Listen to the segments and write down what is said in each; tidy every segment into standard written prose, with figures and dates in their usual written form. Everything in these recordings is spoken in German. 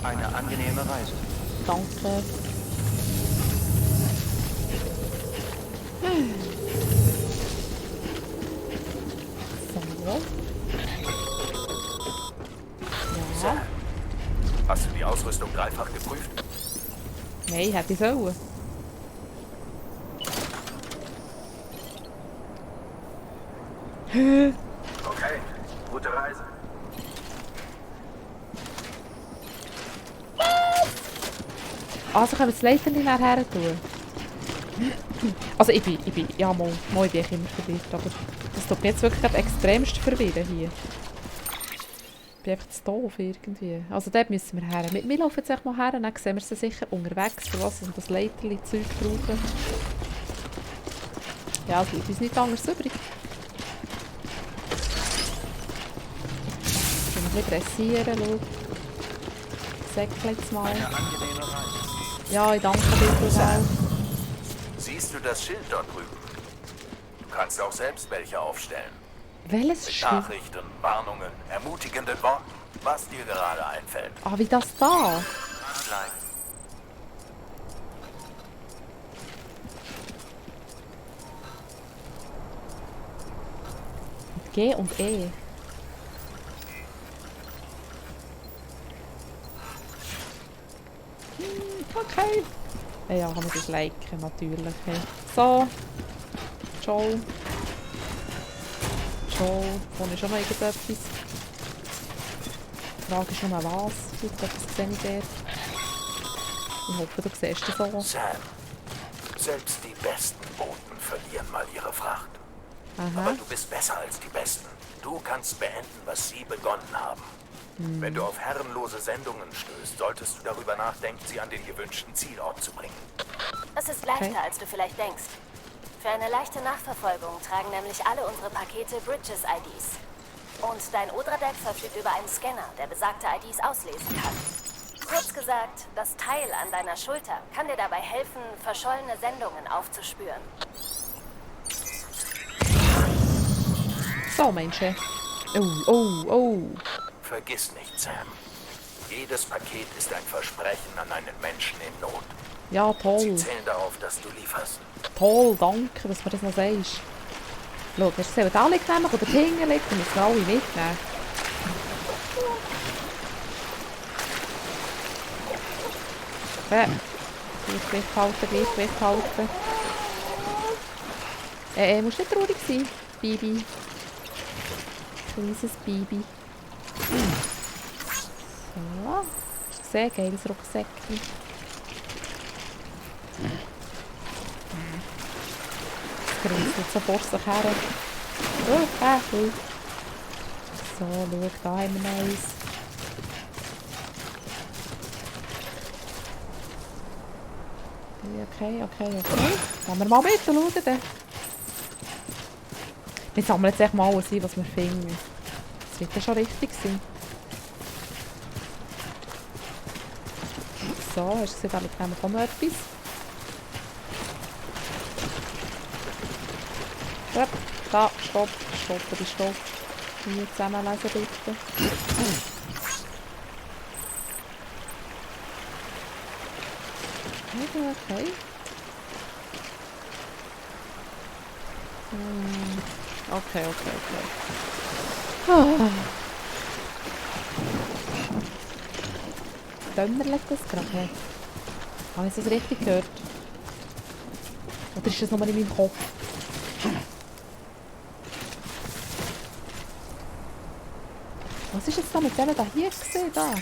Eine angenehme Reise. Danke. So. Ja. Sam, hast du die Ausrüstung dreifach geprüft? Nein, hätte ich sollen. Okay, gute Reise. Also können wir das Leiterli nachher tun. Also ich bin, ja mal, ich bin immer verwirrt, aber das tut mich jetzt wirklich gerade extremst verwirren hier. Ich bin einfach zu doof irgendwie. Also dort müssen wir her. Wir laufen jetzt echt mal her, dann sehen wir sie sicher unterwegs, für was wir das Leiterli-Zeug brauchen. Ja, es bleibt uns nichts anderes übrig. Ein bisschen pressieren, schau. Säckle jetzt mal. Eine angenehme Reise. Ja, ich danke dir für das. Siehst du das Schild dort drüben? Du kannst auch selbst welche aufstellen. Welches Mit Schild? Nachrichten, Warnungen, ermutigenden Worten, was dir gerade einfällt. Ah, wie das da? Klein. Mit G und E. Okay. Ja, kann man das liken, natürlich. Hey. So. Ciao. Ciao. Vorne ist schon noch irgendetwas. Die Frage ist nur was. Etwas sehe ich dort. Ich hoffe, du siehst das so. Sam, selbst die besten Boten verlieren mal ihre Fracht. Aber Aha. du bist besser als die Besten. Du kannst beenden, was sie begonnen haben. Wenn du auf herrenlose Sendungen stößt, solltest du darüber nachdenken, sie an den gewünschten Zielort zu bringen. Es ist leichter, Okay. als du vielleicht denkst. Für eine leichte Nachverfolgung tragen nämlich alle unsere Pakete Bridges-IDs. Und dein Odra-Deck verfügt über einen Scanner, der besagte IDs auslesen kann. Kurz gesagt, das Teil an deiner Schulter kann dir dabei helfen, verschollene Sendungen aufzuspüren. So, Menschen. Oh. Vergiss nicht, Sam. Jedes Paket ist ein Versprechen an einen Menschen in Not. Ja, Sie toll. zählen darauf, dass du lieferst. Toll, danke, dass du mir das noch sagst. Schau, hast du da liegt nämlich oder hinten liegt, dann müssen wir alle mitnehmen. Gleichgewicht halten. Musst nicht traurig sein, Bibi. Kleines Bibi. So. Hast du gesehen? Geiles Rucksäckchen. Das grinselt so vor sich her. Oh. So, schau, da haben wir noch eins. Okay. Gehen wir mal mit und schauen dann. Wir sammeln jetzt echt mal alles ein, was wir finden. Das wird ja schon richtig sein. So, hast du gesehen, da liegt nämlich auch noch etwas. Da, stopp. Hier zusammenlesen bitte. Okay. Okay. Dömmerlet das gerade? Habe ich das richtig gehört? Oder ist das nur in meinem Kopf? Was ist jetzt da mit denen da hier gesehen? Da?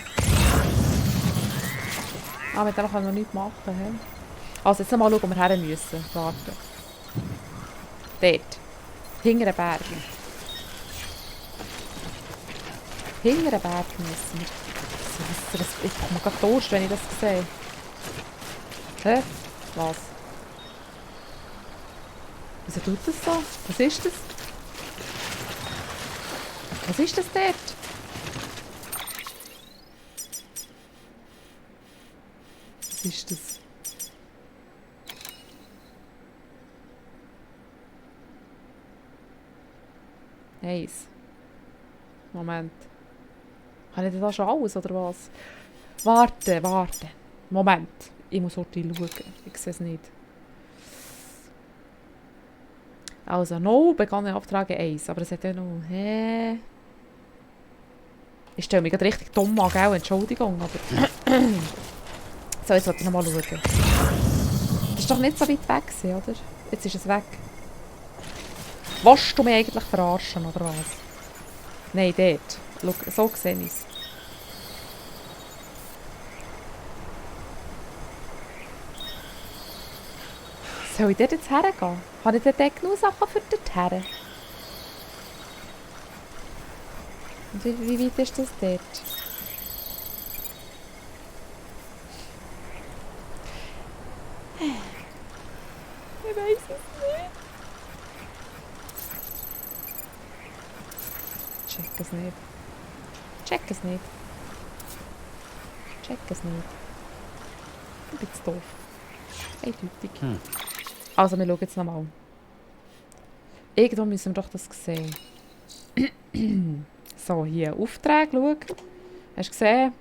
Ah, mit denen kann man noch nichts machen. He? Also jetzt mal schauen, wo wir her müssen. Warten. Dort. Hinter den Berg. Hinter den Berg müssen wir. Ich komme gerade Durst, wenn ich das sehe. Hä? Was? Wieso tut das so? Was ist das? Was ist das dort? Was ist das? Eins. Moment. Habe ich denn da schon alles, oder was? Warte, warte. Moment. Ich muss heute schauen. Ich sehe es nicht. Also, no, begann Auftrag 1. Aber es hat ja noch... Hä? Ich stelle mich gerade richtig dumm an, gell? Entschuldigung, aber... So, jetzt wollte ich nochmal schauen. Das war doch nicht so weit weg, oder? Jetzt ist es weg. Willst du mich eigentlich verarschen, oder was? Nein, dort. Schau, so sehe ich es. Soll ich dort jetzt hergehen? Habe ich dort genug Sachen für dort her? Und wie weit ist das dort? Ich weiß es nicht. Check es nicht. Check es nicht. Check es nicht. Ich bin zu doof. Eindeutig. Also, wir schauen jetzt nochmal. Irgendwo müssen wir doch das sehen. So, hier. Aufträge, schau. Hast du gesehen?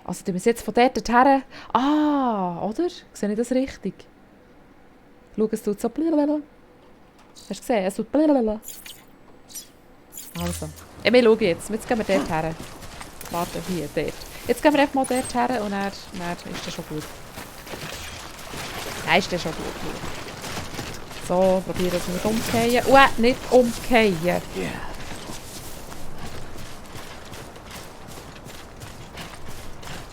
Also, tun wir es jetzt von dort her. Ah, oder? Sehe ich das richtig? Schau, es tut so blablabla. Hast du gesehen? Es tut blablabla. Also. Wir schauen jetzt. Jetzt gehen wir dort her. Warte, hier, dort. Jetzt gehen wir einfach mal dort her und dann ist das schon gut. Nein, ist das schon gut. So, probieren wir nicht umkehren. Nicht umkehren. Yeah.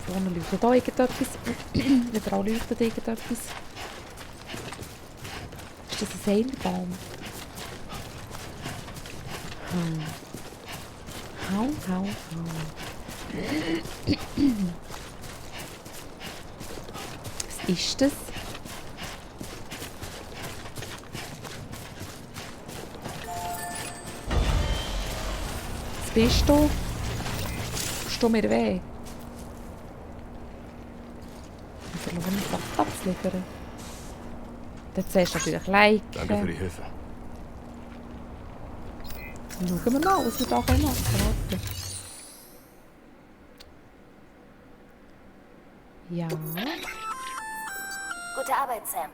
Vorne leuchtet hier irgendetwas. Überall leuchtet irgendetwas. Ist das ein Seilbaum? Hau. Was ist das? Was bist du? Tust du mir weh? Verlorene Sachen abzuliefern. Dann zuerst natürlich liken. Danke für die Hilfe. Schauen wir mal, was wir da machen können. Ja. Gute Arbeit, Sam.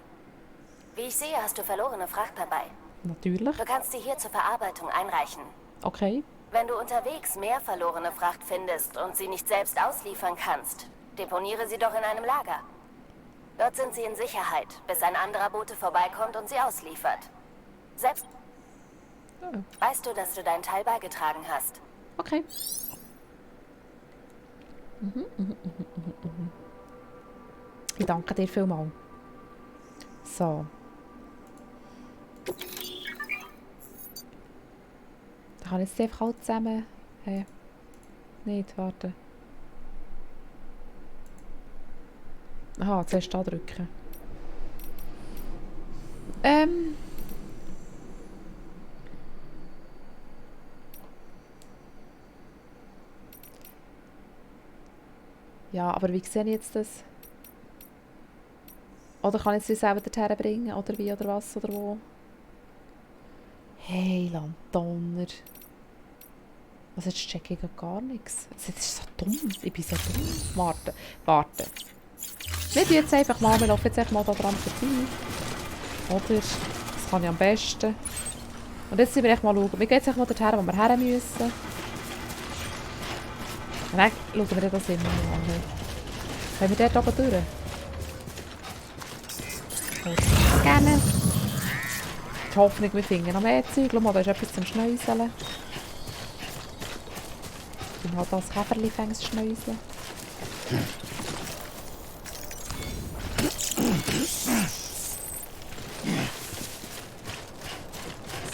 Wie ich sehe, hast du verlorene Fracht dabei. Natürlich. Du kannst sie hier zur Verarbeitung einreichen. Okay. Wenn du unterwegs mehr verlorene Fracht findest und sie nicht selbst ausliefern kannst, deponiere sie doch in einem Lager. Dort sind sie in Sicherheit, bis ein anderer Bote vorbeikommt und sie ausliefert. Selbst... Weißt du, dass du deinen Teil beigetragen hast? Okay. Ich danke dir vielmals. So. Da kann ich jetzt einfach alle zusammen... Nicht, warte. Aha, zuerst da drücken. Ja, aber wie sehe ich jetzt das? Oder kann ich sie selber dorthin bringen? Oder wie, oder was, oder wo? Hey, Landonner. Was, jetzt checke ich gar nichts. Das ist so dumm. Ich bin so dumm. Warte. Wir tun jetzt einfach mal, wir laufen jetzt einfach mal da dran vorbei. Oder? Das kann ich am besten. Und jetzt müssen wir echt mal schauen. Wir gehen jetzt mal dorthin, wo wir her müssen. Und dann schauen wir das immer noch an. Können wir dort oben durch? Gerne. Die Hoffnung, wir finden noch mehr Zeug. Schau mal, da ist etwas zum Schnäuseln. Ich bin halt als Käferli fängst schnäuseln.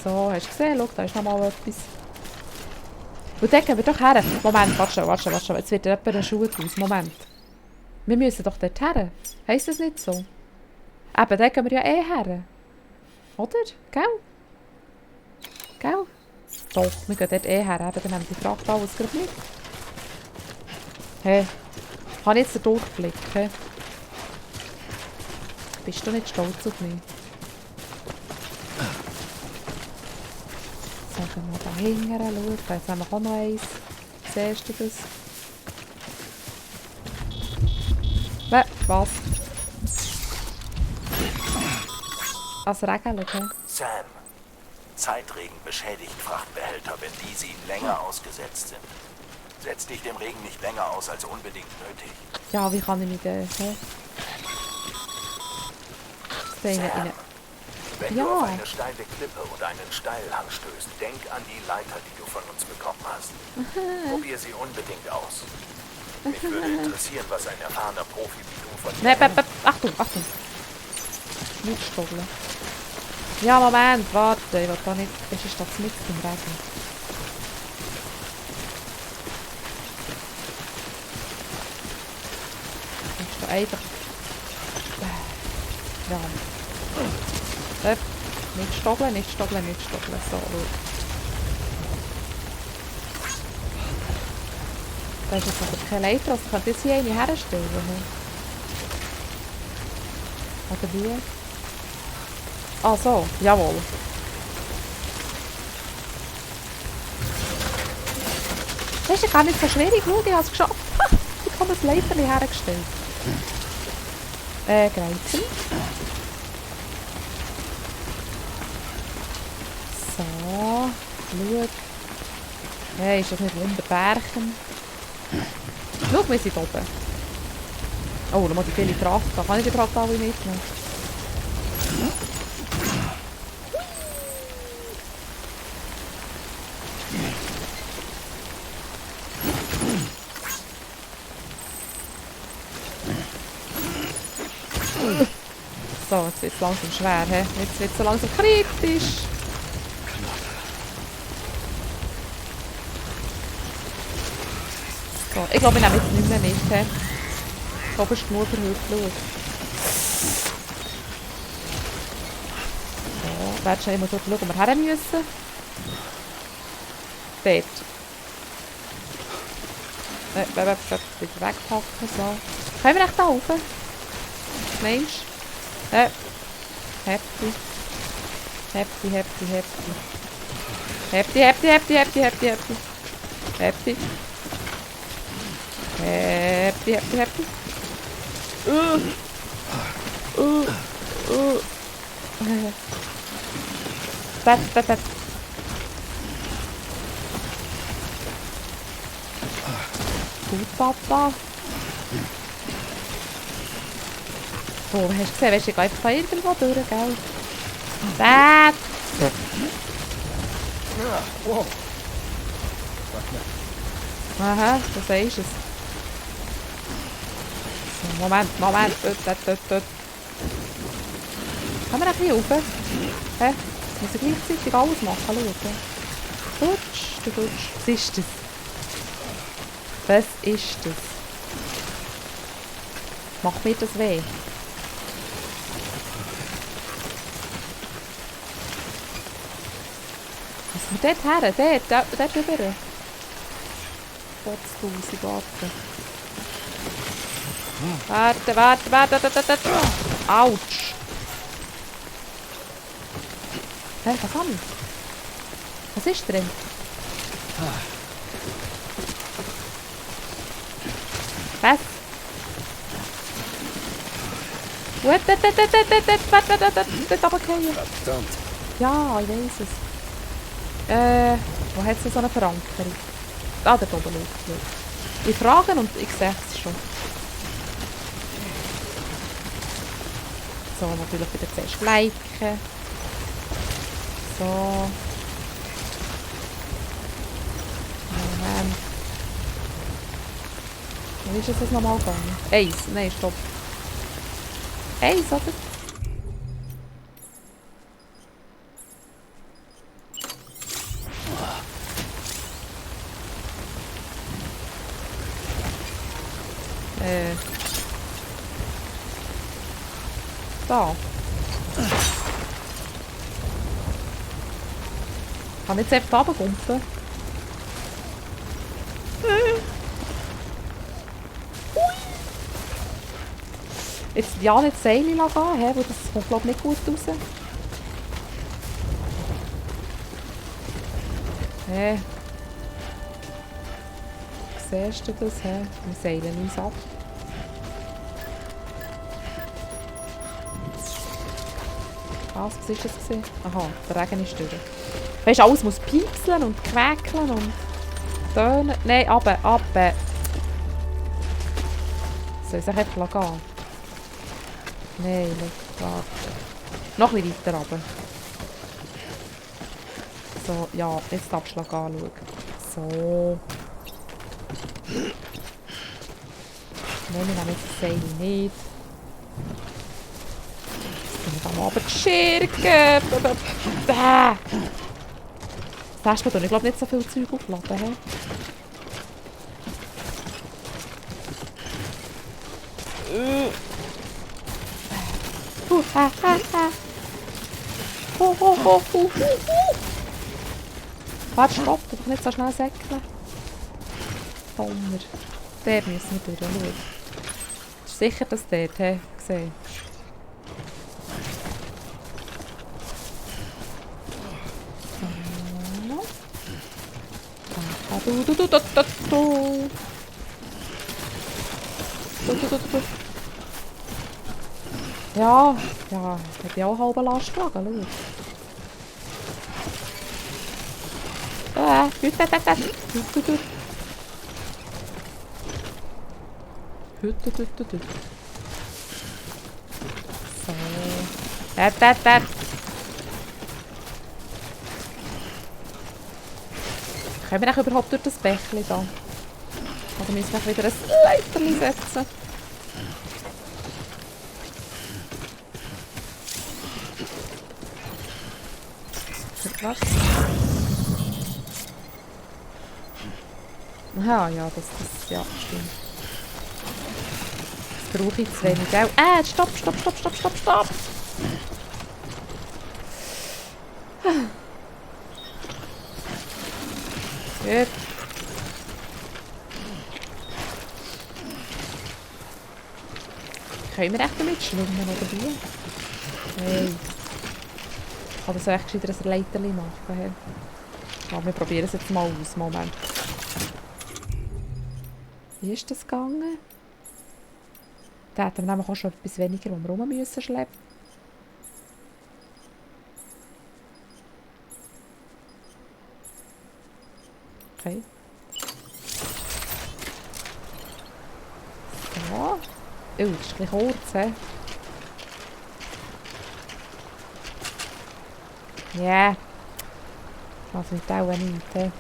So, hast du gesehen? Schau, da ist noch mal etwas. Und dann gehen wir doch her. Moment, warte schon. Jetzt wird jemand einen Schuh draus. Moment. Wir müssen doch dort her. Heisst das nicht so? Eben, dann gehen wir ja her. Oder? Gell? Doch, wir gehen dort her. Eben, dann haben die Fracht alles gerade mit. Hey, habe ich jetzt den Durchblick? Hey? Bist du nicht stolz auf mich? sagen wir da hinten schauen. Jetzt haben wir auch noch eins. Siehst du das? Was? Also Regeln, hä? Sam, Zeitregen beschädigt Frachtbehälter, wenn diese ihnen länger ausgesetzt sind. Setz dich dem Regen nicht länger aus als unbedingt nötig. Ja, wie kann ich mich da... Hä? Sam, wenn Ja. du auf eine steile Klippe oder einen Steilhang stößt, denk an die Leiter, die du von uns bekommen hast. Probier sie unbedingt aus. Mich würde interessieren, was ein erfahrener Profi wie du von dir Nein, Achtung, Achtung. Nicht stoppeln. Ja, Moment, warte. Ich will da nicht... Es ist das mit im Regen. Kannst du einfach... Ja. Nicht stoppeln, nicht stoppeln, nicht stoppeln. So, schau. Da ist jetzt aber keine Leiter, also könnte ich hier eine herstellen. Oder wie? Ah so, jawohl. Das ist ja gar nicht so schwierig. Schau, ich habe es geschafft. Ich habe ein Leiter hergestellt. Greifen. So, schau. Hey, ist das nicht Wunderbärchen? Schau, wir sind oben. Oh, da muss ich viele Kraft haben. Kann ich die Kraft alle mitnehmen? So, jetzt wird es langsam schwer. He? Jetzt wird es so langsam kritisch. So, ich glaube, ich nehme jetzt nicht mehr mit. He? Ich glaube, es ist genug für heute. Schau. So, warte schnell, ich muss dort schauen, wo wir her müssen. Dort. Wieder wegpacken. So. Können wir echt da rauf? Mensch. Happy. Happy, happy, happy. Happy, happy, happy, happy, happy, happy. Happy. Happy, happy, happy. Dat. Gut, Papa. Oh, hast du gesehen? Weißt du, ich gehe einfach irgendwo durch, gell? Dad! Wow. Aha, du sagst es. So, Moment. Dort. Kann man ein bisschen rauf? Hä? Muss ich gleichzeitig alles machen? Schau. Dutsch. Was ist das? Was ist das? Macht mir das weh? Was wir dort her? Dort rüber. Warte. Autsch. Hä, was haben wir? Was ist drin? Was? Dort runterfallen. Verdammt. Ja, ich weiss es. Wo hat es so eine Verankerung? Ah, dort oben, schau. Ich frage und ich sehe es schon. So, natürlich wieder zuerst liken. So. Moment. Wie ist das nochmal gegangen? 1. Nein, stopp. 1, oder? Da. Kann ich jetzt einfach runterkumpeln? Jetzt ja nicht Seile gehen, weil das kommt glaube ich nicht gut raus. Hä? Siehst du das? Hä? Wir seilen uns ab. Was war das? Aha, der Regen ist durch. Weißt du, alles muss piepseln und quäkeln und tönen. Nein, runter, runter. Soll ich es einfach gehen? Nein, schau, warte. Noch ein bisschen weiter runter. So, ja, jetzt darfst du anschauen. So. Nein, wir nehmen jetzt das Seil nicht. Ich muss am Abend schirken. Das hast du, ich glaube nicht so viel Zeug aufladen. He? Warte, stopp, du kannst nicht so schnell säckeln. Donner. Dort müssen wir durch, schau. Ist sicher, dass dort, he? Gesehen. Ja, ja, ich habe auch einen halben Lastwagen, schau. So. Können wir auch überhaupt durch das Bächli da? Oder müssen wir wieder ein Leiterli setzen? Was? Aha, ja, das ja, stimmt. Das brauche ich zu wenig, gell? Stopp! Gut. Können wir echt damit schwimmen, oder wie? Hey. Oder soll ich gescheiter ein Leiterli machen? Ja, wir probieren es jetzt mal aus. Moment. Wie ist das gegangen? Da hätten wir nämlich auch schon etwas weniger, wo wir rum müssen schleppen. Okay. So. Oh, das ist ein bisschen kurz, he? Ja. Yeah. Das wird auch nicht, he?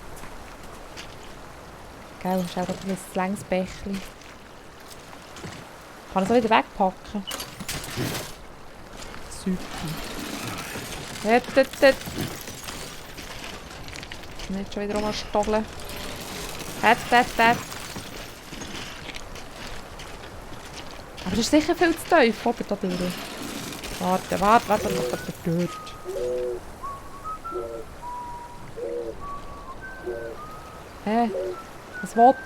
Gell, das ist auch ein längs Bächli. Kann ich es auch wieder wegpacken? Super. Nicht schon wieder rumstogeln. Aber das ist sicher viel zu tief, oder? Da durch. Warte. Dort. Hä? Was will's?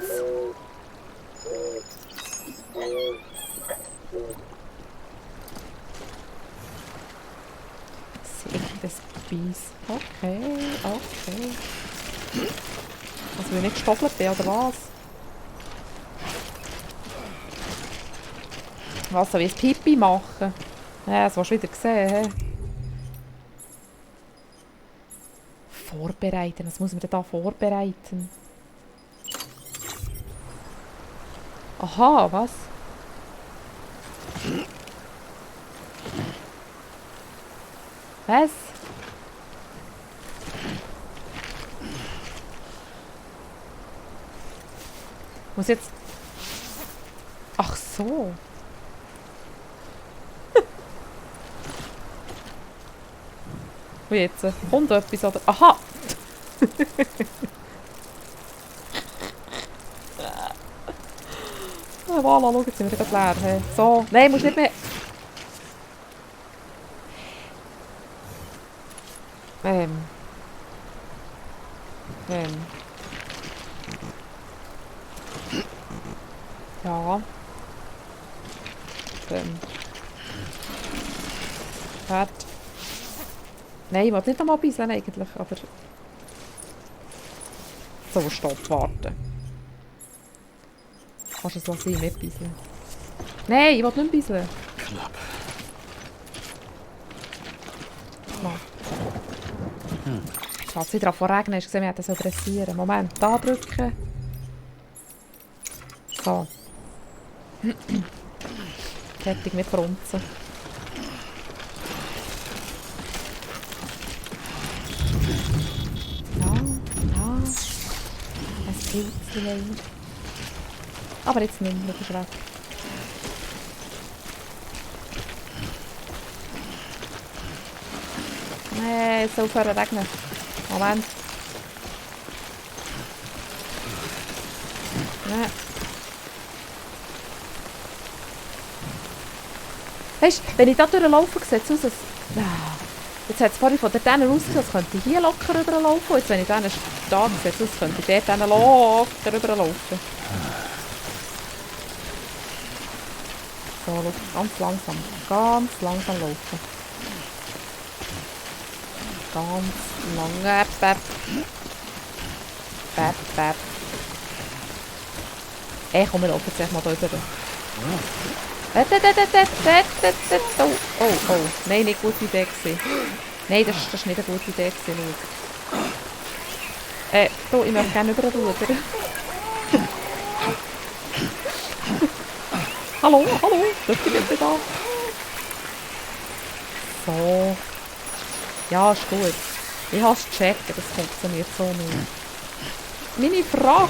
Das Biss. Okay. Also, will ich nicht gestoppelt bin, oder was? Was soll ich ein Pipi machen? Ja, das hast du wieder gesehen, he? Vorbereiten. Was muss man denn da vorbereiten? Aha, was? Was? Muss jetzt... Ach so. Und jetzt? Kommt etwas, oder? Aha! Voilà, schau, jetzt sind wir wieder leer. Hey. So, nein, musst nicht mehr... Ja. Warte. Nein, ich wollte nicht einmal beiseln eigentlich, aber... So, stopp, warten. Kannst du es lassen, nicht bisseln? Nein, ich will nicht bisseln. Knapp. Nein. Ich lasse wieder von regnen, hast du gesehen, wir hätten so pressieren. Moment, da drücken. So. Fertig mit Frunzen. Ja. Ein Pilzchen. Aber jetzt nicht mehr, das ist weg. Nee, es soll aufhören regnen. Moment. Nee. Weißt du, wenn ich da durchlaufe, sieht es aus, als... Jetzt hat es vorhin von dort ausgesehen, als könnte ich hier locker rüberlaufen. Jetzt, wenn ich da stehe, sieht es aus, als könnte ich dort locker rüberlaufen. So, schau, ganz langsam. Ganz langsam laufen. Ganz lange. Bäb. Ey, komm, wir laufen jetzt mal da rüber. Oh. Nein, nicht gute Idee gewesen. Nein, das ist nicht eine gute Idee gewesen. Du, ich möchte gerne über den Ruder. Hallo, dürft ihr bitte da? So. Ja, ist gut. Ich habe es gecheckt, das funktioniert so nicht. Meine Fracht!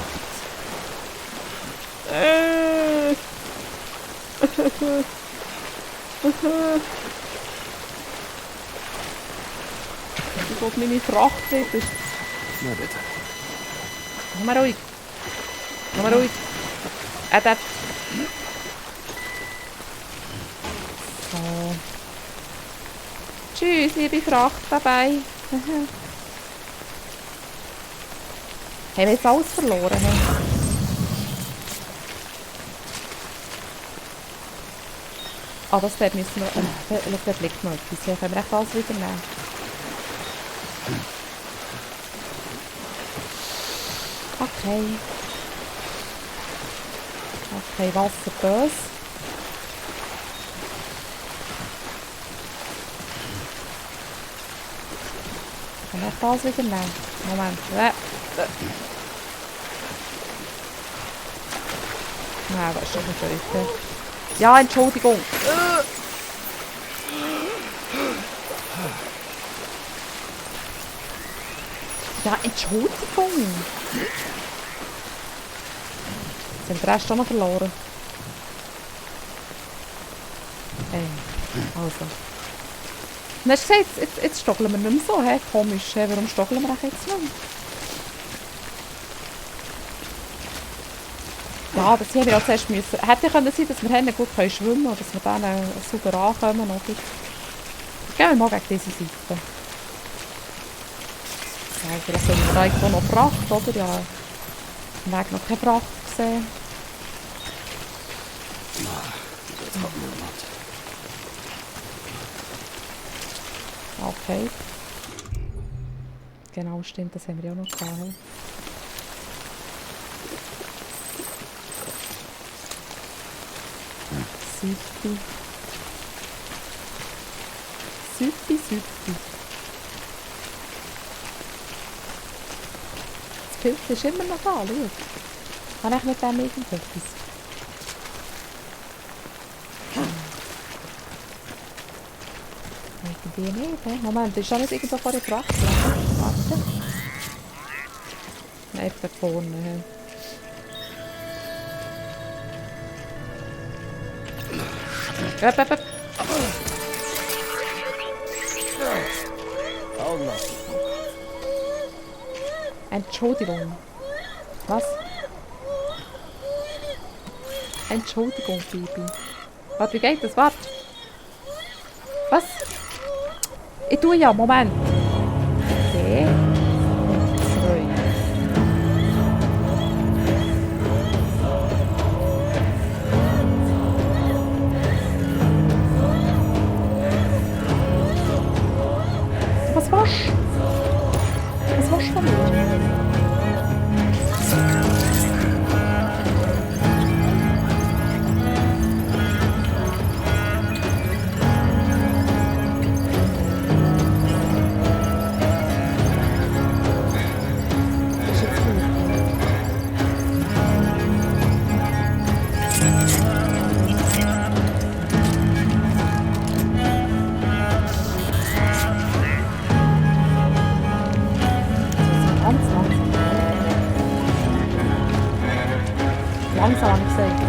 Ich will meine Fracht wieder. Na bitte. Mach mal ruhig. Dort. So. Tschüss, liebe Fracht. Bye bye. Haben wir jetzt alles verloren? Ah, das dort müssen wir... dort liegt noch etwas. Hier können wir echt alles wieder nehmen. Okay, Wasserbös. Können wir echt alles wieder nehmen? Moment. Nein, das ist schon nicht richtig. Ja, Entschuldigung. Ja, Entschuldigung. Jetzt haben wir den Rest auch noch verloren. Also. Und hast du gesagt, jetzt stockeln wir nicht mehr so, hä? Komisch, hä? Warum stockeln wir jetzt nicht mehr? Ja, das haben wir auch zuerst müssen. Hätte ja können sein, dass wir gut schwimmen können und dass wir dann super ankommen. Oder? Gehen wir mal gegen diese Seite. Ja, vielleicht sind wir da irgendwo noch Fracht, oder? Ja, im Weg noch keine Fracht gesehen. Jetzt kommt niemand. Okay. Genau, stimmt, das haben wir ja auch noch gehabt. Süppi. Das Pilz ist immer noch da, schau. Kann ich mit dem irgendetwas? Irgendwie nicht, hä? Moment, ist da nicht irgendwo vor der Pracht? Warte. Nein, da vorne, hä? Entschuldigung. Was? Entschuldigung, Bibi. Warte, wie geht das? Warte. Was? Ich tue ja, Moment. Okay. 2. Was willst du von mir? Langsam habe ich gesagt.